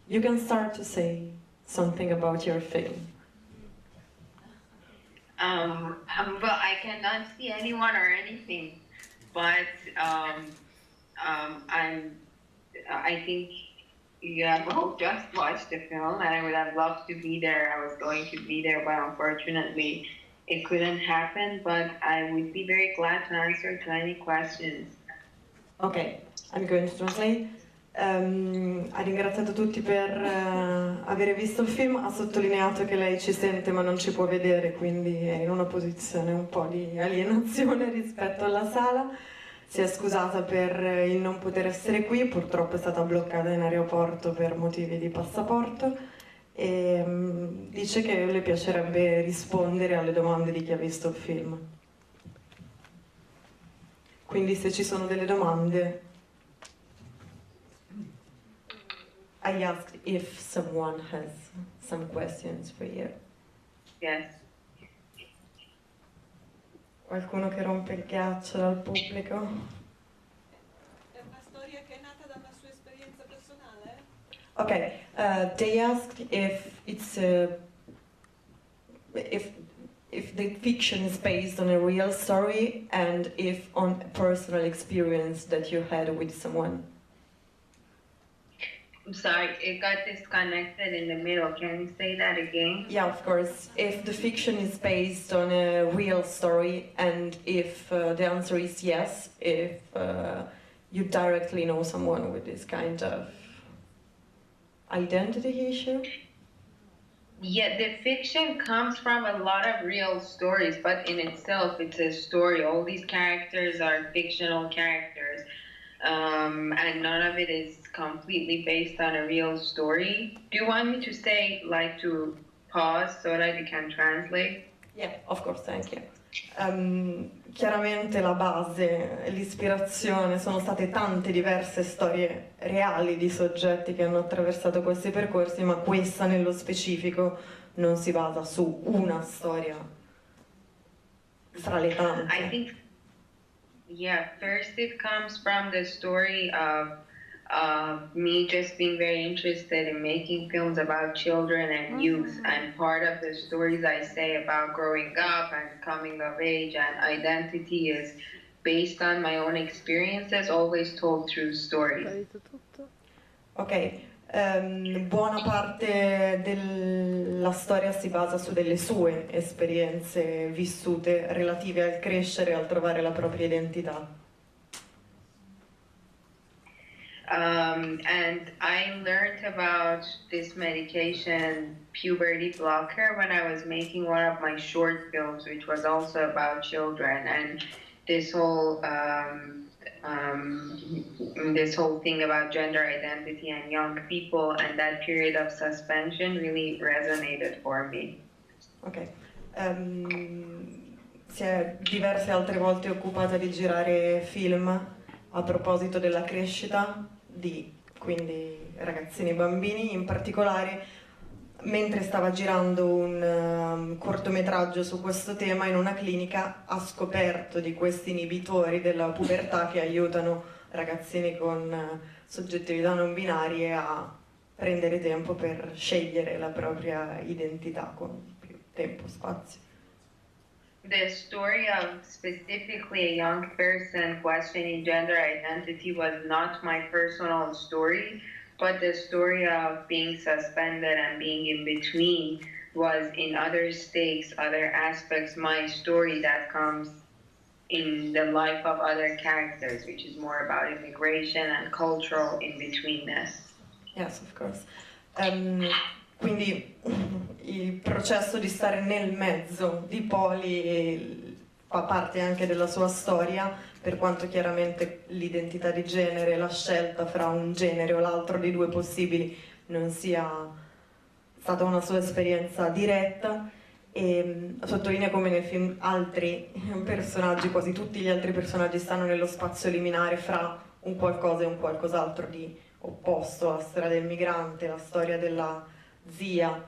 You can start to say something about your film. Well, I cannot see anyone or anything, but I think you have both just watched the film, and I would have loved to be there. I was going to be there, but unfortunately, it couldn't happen. But I would be very glad to answer to any questions. Ok, I'm going to translate. Ha ringraziato tutti per aver visto il film, ha sottolineato che lei ci sente ma non ci può vedere, quindi è in una posizione un po' di alienazione rispetto alla sala. Si è scusata per il non poter essere qui, purtroppo è stata bloccata in aeroporto per motivi di passaporto e dice che le piacerebbe rispondere alle domande di chi ha visto il film. Quindi se ci sono delle domande... I asked if someone has some questions for you. Yes. Qualcuno che rompe il ghiaccio dal pubblico? È una storia che è nata da una sua esperienza personale? Okay, they asked if it's if the fiction is based on a real story and if on a personal experience that you had with someone. I'm sorry, it got disconnected in the middle. Can you say that again? Yeah, of course. If the fiction is based on a real story, and if the answer is yes, if you directly know someone with this kind of identity issue? Yeah, the fiction comes from a lot of real stories, but in itself, it's a story. All these characters are fictional characters, and none of it is completely based on a real story. Do you want me to say, like, to pause so that you can translate? Yeah, of course, thank you. Chiaramente la base, l'ispirazione sono state tante diverse storie reali di soggetti che hanno attraversato questi percorsi, ma questa nello specifico non si basa su una storia fra le tante. I think, yeah, first it comes from the story of me just being very interested in making films about children and youth, and part of the stories I say about growing up and coming of age and identity is based on my own experiences, always told through stories. Ok, buona parte della storia si basa su delle sue esperienze vissute relative al crescere e al trovare la propria identità. And I learned about this medication, puberty blocker, when I was making one of my short films, which was also about children. And this whole thing about gender identity and young people and that period of suspension really resonated for me. Ok. Si è diverse altre volte occupata di girare film a proposito della crescita di quindi ragazzini e bambini, in particolare mentre stava girando un cortometraggio su questo tema in una clinica ha scoperto di questi inibitori della pubertà che aiutano ragazzini con soggettività non binarie a prendere tempo per scegliere la propria identità con più tempo, spazio. The story of specifically a young person questioning gender identity was not my personal story, but the story of being suspended and being in between was in other stakes, other aspects, my story that comes in the life of other characters, which is more about immigration and cultural in-betweenness. Yes, of course. Quindi il processo di stare nel mezzo di poli fa parte anche della sua storia, per quanto chiaramente l'identità di genere, la scelta fra un genere o l'altro dei due possibili non sia stata una sua esperienza diretta. E sottolinea come nel film altri personaggi, quasi tutti gli altri personaggi, stanno nello spazio liminare fra un qualcosa e un qualcos'altro di opposto, la storia del migrante, la storia della zia,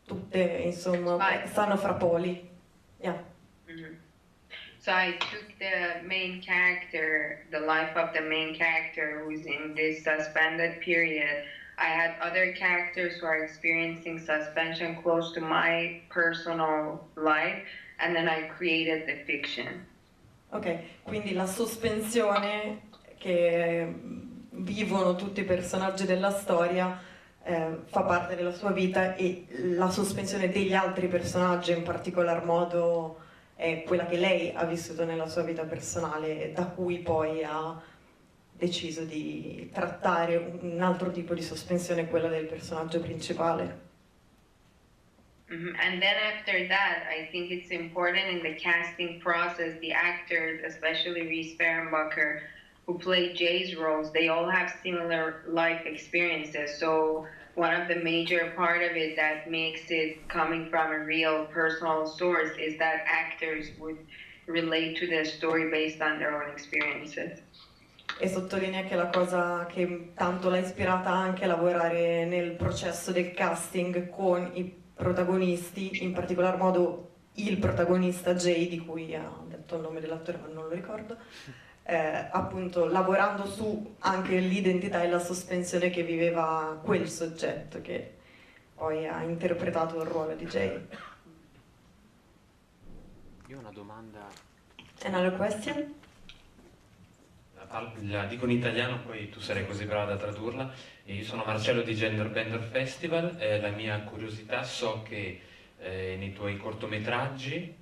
tutte insomma stanno fra poli. Yeah. Mm-hmm. So I took the main character, the life of the main character who's in this suspended period I had other characters who are experiencing suspension close to my personal life, and then I created the fiction. Ok, quindi la sospensione che vivono tutti i personaggi della storia fa parte della sua vita, e la sospensione degli altri personaggi in particolar modo è quella che lei ha vissuto nella sua vita personale, da cui poi ha deciso di trattare un altro tipo di sospensione, quella del personaggio principale. And then after that, I think it's important in the casting process, the actors, especially Reese Fehrenbacher, who play Jay's roles, they all have similar life experiences. So one of the major part of it that makes it coming from a real personal source is that actors would relate to the story based on their own experiences. E sottolinea che la cosa che tanto l'ha ispirata anche a lavorare nel processo del casting con i protagonisti, in particolar modo il protagonista Jay, di cui ha detto il nome dell'attore ma non lo ricordo, appunto lavorando su anche l'identità e la sospensione che viveva quel soggetto che poi ha interpretato il ruolo di Jay. Io ho una domanda. Another question? La dico in italiano, poi tu sarai così brava da tradurla. Io sono Marcello di Gender Bender Festival. La mia curiosità, so che nei tuoi cortometraggi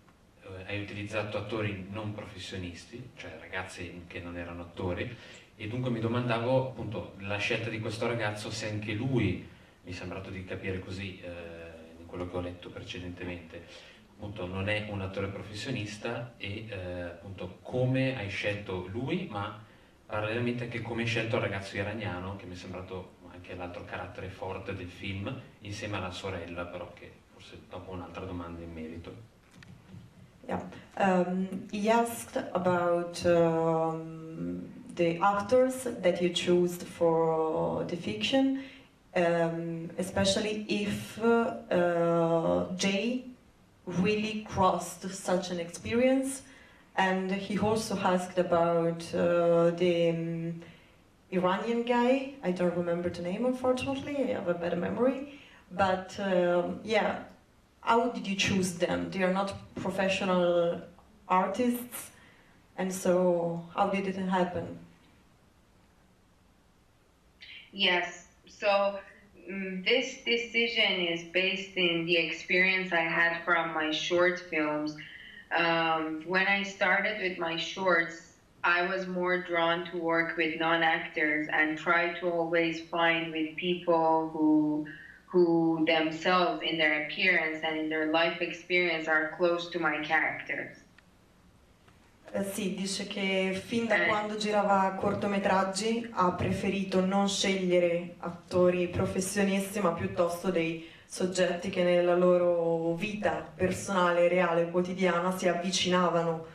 hai utilizzato attori non professionisti, cioè ragazzi che non erano attori, e dunque mi domandavo appunto la scelta di questo ragazzo, se anche lui, mi è sembrato di capire così in quello che ho letto precedentemente, appunto non è un attore professionista, e appunto come hai scelto lui, ma parallelamente anche come hai scelto il ragazzo iraniano, che mi è sembrato anche l'altro carattere forte del film, insieme alla sorella, però che forse dopo un'altra domanda in merito. Yeah, he asked about the actors that you chose for the fiction, especially if Jay really crossed such an experience, and he also asked about the Iranian guy. I don't remember the name, unfortunately, I have a bad memory, but yeah, how did you choose them? They are not professional artists, and so how did it happen? Yes, so this decision is based in the experience I had from my short films. When I started with my shorts, I was more drawn to work with non-actors and try to always find with people who themselves in their appearance and in their life experience are close to my characters. Sì, dice che fin da quando girava cortometraggi ha preferito non scegliere attori professionisti, ma piuttosto dei soggetti che nella loro vita personale, reale, quotidiana si avvicinavano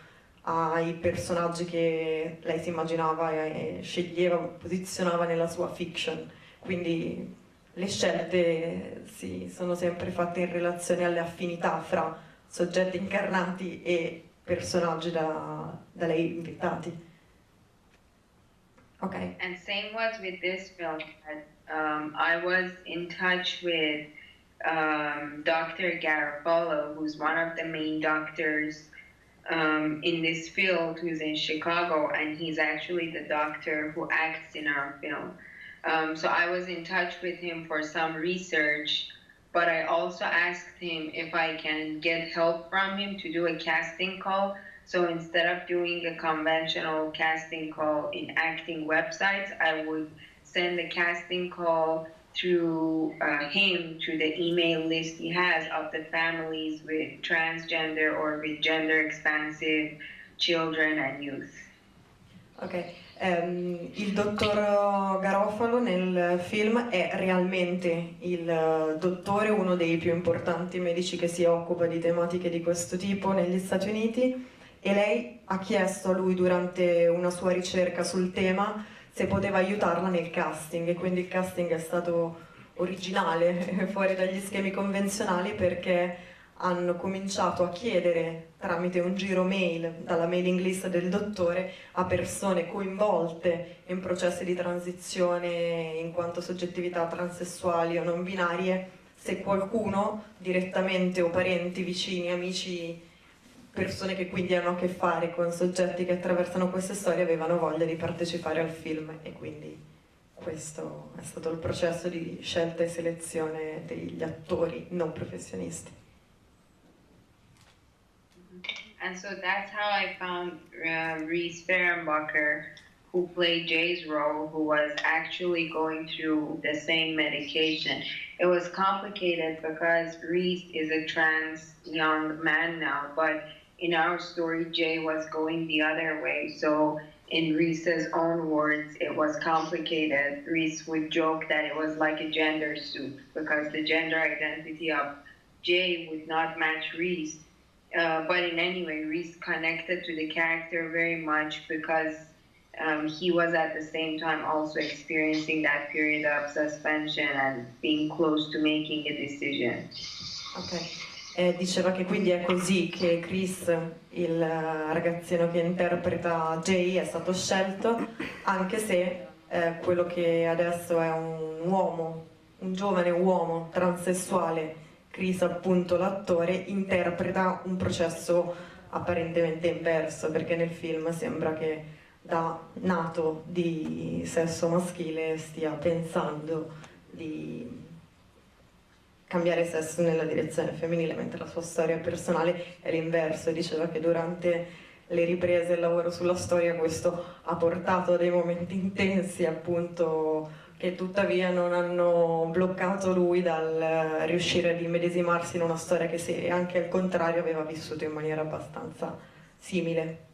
ai personaggi che lei si immaginava e sceglieva, posizionava nella sua fiction. Quindi le scelte si sono sempre fatte in relazione alle affinità fra soggetti incarnati e personaggi da lei inventati. Ok. And same was with this film. I was in touch with Dr. Garofalo, who's one of the main doctors in this field, who's in Chicago, and he's actually the doctor who acts in our film. So I was in touch with him for some research, but I also asked him if I can get help from him to do a casting call. So instead of doing a conventional casting call in acting websites, I would send a casting call through him to the email list he has of the families with transgender or with gender expansive children and youth. Ok, il dottor Garofalo nel film è realmente il dottore, uno dei più importanti medici che si occupa di tematiche di questo tipo negli Stati Uniti, e lei ha chiesto a lui durante una sua ricerca sul tema se poteva aiutarla nel casting, e quindi il casting è stato originale, fuori dagli schemi convenzionali, perché hanno cominciato a chiedere tramite un giro mail dalla mailing list del dottore a persone coinvolte in processi di transizione in quanto soggettività transessuali o non binarie, se qualcuno direttamente o parenti, vicini, amici, persone che quindi hanno a che fare con soggetti che attraversano queste storie avevano voglia di partecipare al film, e quindi questo è stato il processo di scelta e selezione degli attori non professionisti. And so that's how I found Reese Fehrenbacher, who played Jay's role, who was actually going through the same medication. It was complicated because Reese is a trans young man now, but in our story, Jay was going the other way. So in Reese's own words, it was complicated. Reese would joke that it was like a gender soup because the gender identity of Jay would not match Reese. But in any way, Reese connected to the character very much because he was at the same time also experiencing that period of suspension and being close to making a decision. Ok, diceva che quindi è così che Chris, il ragazzino che interpreta Jay, è stato scelto, anche se quello che adesso è un uomo, un giovane uomo transessuale, Chris appunto l'attore, interpreta un processo apparentemente inverso, perché nel film sembra che da nato di sesso maschile stia pensando di cambiare sesso nella direzione femminile, mentre la sua storia personale è l'inverso, e diceva che durante le riprese e il lavoro sulla storia questo ha portato a dei momenti intensi, appunto, che tuttavia non hanno bloccato lui dal riuscire ad immedesimarsi in una storia che, se anche al contrario, aveva vissuto in maniera abbastanza simile.